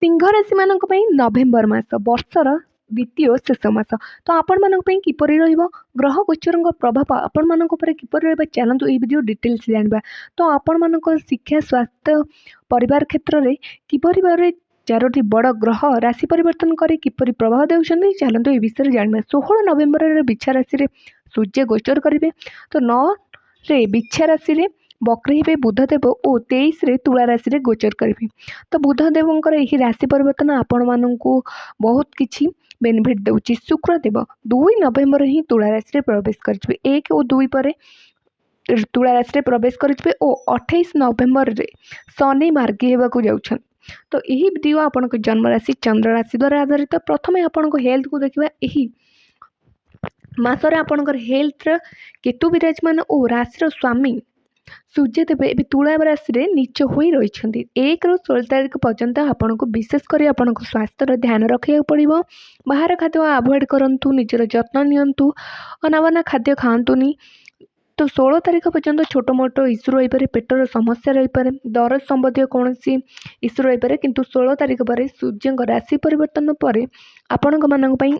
सिंह राशि मानक पई नवेम्बर मास वर्षर द्वितीय शेष मास। तो आपण मानक पई किपरि रहिबो ग्रह गोचरଙ୍କ प्रभाव आपण मानक ऊपर किपरि रहबा चलंतु ए वीडियो डिटेल्स जानबा। तो आपण मानक शिक्षा स्वास्थ्य परिवार क्षेत्र रे किपरि भाबरे चारोटी बड़ ग्रह राशि परिवर्तन करे किपरि प्रभाव देउछन्ती चलंतु ए विषय जानबा। 16 नवेम्बर रे बिच्छा राशि रे सूर्य गोचर करिवे। तो 9 रे बिच्छा राशि रे बक्री हे बुधदेव और 23 रे तुला राशि रे गोचर करेंगे। तो बुधदेवंकर यही राशि परिवर्तन आपण मानक बहुत किछि बेनिफिट देउछि। शुक्रदेव 2 नवेम्बर ही तुला राशि रे प्रवेश करिवे। 1 और 2 पर तुला राशि रे प्रवेश करिवे और 28 नवेम्बर रे शनि मार्गी हेबाकू जाउछन। तो यही वीडियो आपण जन्म राशि चंद्र राशि द्वारा आधारित। प्रथमे आपण हेल्थ को देखिबा। यही मासरे आपणकर हेल्थ केतु विराजमान और राशि स्वामी सूर्यदेव ए तुला राशि रे नीच होई रहिछन्ती। 1 ରୁ 16 तारीख पर्यंत आपन को विशेष करी आपन को स्वास्थ्य ध्यान रखिया पड़िबो। बाहर खाद्य अवॉइड करंतु, निजर जत्न नियंतु, अनावना खाद्य खांतुनी। तो 16 तारीख पर्यंत छोट मोटो इश्यू रही पारे, पेटर समस्या रही पारे, दरज संबंधी कौन सी इश्यू रही पारे। किंतु 16 तारीख पर सूर्य राशि परिवर्तन पर आपण मानक पई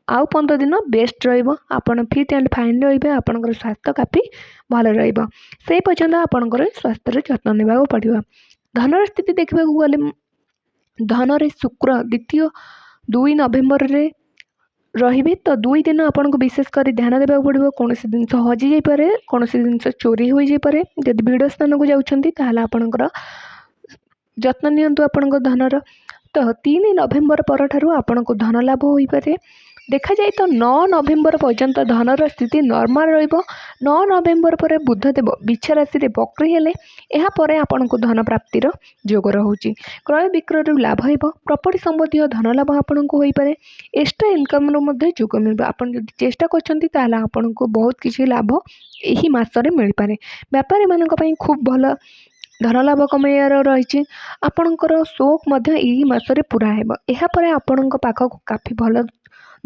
आउ 15 दिन बेस्ट रहिबो। आपण फिट एंड फाइन रहिबे। आपनकर स्वास्थ्य काफी भल रहिबो। से पर्यंत आपनकर स्वास्थ्य रे जत्न नेबाको पड़िबो। धनर स्थिति देखबा गले धन रे शुक्र द्वितीय 2 नवेम्बर रे रहिबे। तो 2 दिन आपन को विशेष कर ध्यान देबाको पड़िबो। कोनोसी जिंस हजि जाई पारे, कोनोसी जिंस चोरी होई जाई पारे। जदि भिड़ स्थान को जाउछन्ती ताहाला आपनकर जत्न नियंतु आपनकर धनर। तो 3 नवेम्बर पर ठारू आपन को धन लाभ होई पारे। देखा जाए तो 9 नवेम्बर पर्यंत धनर स्थिति नॉर्मल रहिबो। 9 नवेम्बर पर बुधदेव बिच्छा राशि रे बक्री हेले एहा परे आपन को धन प्राप्तिर जोग रहउची। क्रय विक्रय रू लाभ हेबो। प्रॉपर्टी संबंधी धन लाभ आपन को होई पारे। एक्स्ट्रा इनकम रो मध्ये जोग मिलबो। आपन जदि चेष्टा करछन्ती ताला आपन को बहुत किछि लाभ एही मास रे मिल पारे। व्यापारी मानक पई खूब भल धन लाभ कमाइयार रही। आपणकर शौक मध्य यही मासरे पूरा हेबो। एहा परे आपणक पाखक काफी भल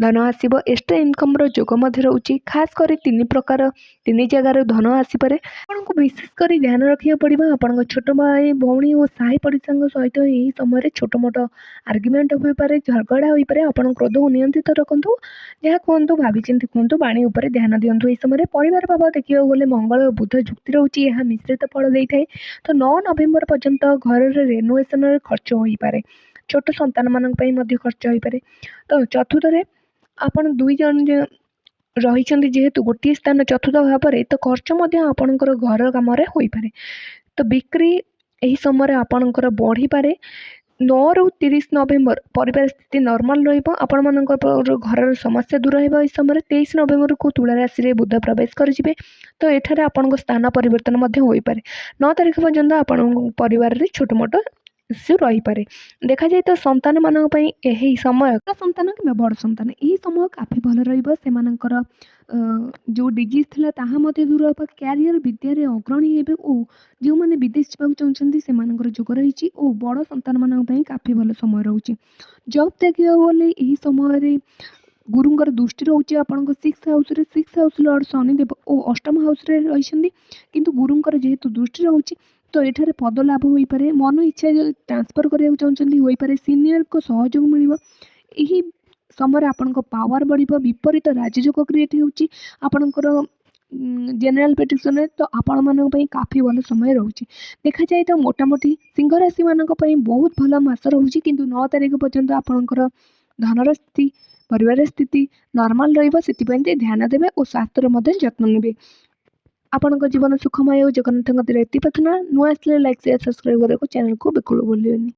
धन आसीबो। एक्स्ट्रा इनकम रो जोग मध्य रहउची। खास करी 3 प्रकार 3 जगार धन आसी पारे। आपनको विशेष करी ध्यान रखिया पड़िबा। आपणक छोट भाई भौणी और साही पड़िसांग सहित एही समय रे छोट मोट आर्गुमेंट होई पारे, झगड़ा होई पारे। आपण क्रोध नियंत्रित रखंतु। जहा कहंतु भाभी चिंती कहंतु, बाणी ऊपर ध्यान दियंतु। एही समय रे परिवार भाव देखिबा गले मंगल और बुध जुक्ति रहउची। एहा मिश्रित फल देई थाए। तो 9 नवेम्बर पर्यंत घर रे रेनोवेशन रे खर्च होई पारे। छोट संतान मानक पई मध्ये खर्च होई पारे। तो चतुर्थ रे आपण 2 जन रहिछन्ती जेहेतु गोटे स्थान चतुर्थ भाव में, तो खर्च मध्य आपणकर घर काम होई पारे। तो बिक्री यही समय आपणकर बढ़ी पारे। 9 ରୁ 30 नवेम्बर परिवार स्थिति नॉर्मल रहिबो। आपण मानकर घर समस्या दूर हेबो। इस समय 23 नवेम्बर को तुला राशि रे बुध प्रवेश करिजिबे। तो एठारे आपणक स्थान परिवर्तन मध्य होई पारे। 9 तारीख पर्यंत आपण परिवार रे छोट मोट इश्यू रही पारे। देखा जाए तो संतान मानक पई एही समय संतान कि बड़ संतान यही समय काफी भल रहिबो। से मानकर जो डिजीज थिला ताहा मते दूर हेबा। कैरियर विद्या रे अग्रणी हेबे ओ जो माने विदेश जाऊ चाहछन्ती से मानकर जोग रहिछि। ओ बड़ संतान मानक पई काफी भल समय रहउछि। जॉब देखियो बोले यही समय रे गुरुंकर दृष्टि रहउछि। आपनको 6 हाउस लॉर्ड शनि देव ओ अष्टम हाउस रे रहिछन्ती। किंतु गुरुंकर जेहेतु दृष्टि रहउछि तो एठारे पद लाभ होई पारे। मन इच्छा ट्रांसफर करिया चाहछन्ती होई पारे। सीनियर को सहयोग मिलिबो। एही समय आपनको पावर बढ़िबो। विपरीत राजयोग क्रिएट होउछि आपनकर जनरल पेटिशन रे। तो आपण मानक पई काफी भल समय रहउछि। देखा जाए तो मोटामोटी सिंह राशि मानक पई बहुत भल मास रहउछि। किंतु 9 तारीख पर्यंत आपनकर धनर स्थिति परिवार स्थिति नॉर्मल रहिबो। सेति पई ध्यान देबे और स्वास्थ्य मध्ये जत्न नेबे। आपनक जीवन सुखमय हो। जगन्नाथ एति प्रार्थना। नुआ आसले लाइक शेयर सब्सक्राइब करे को चैनल को बिल्कुल भूलियोनी।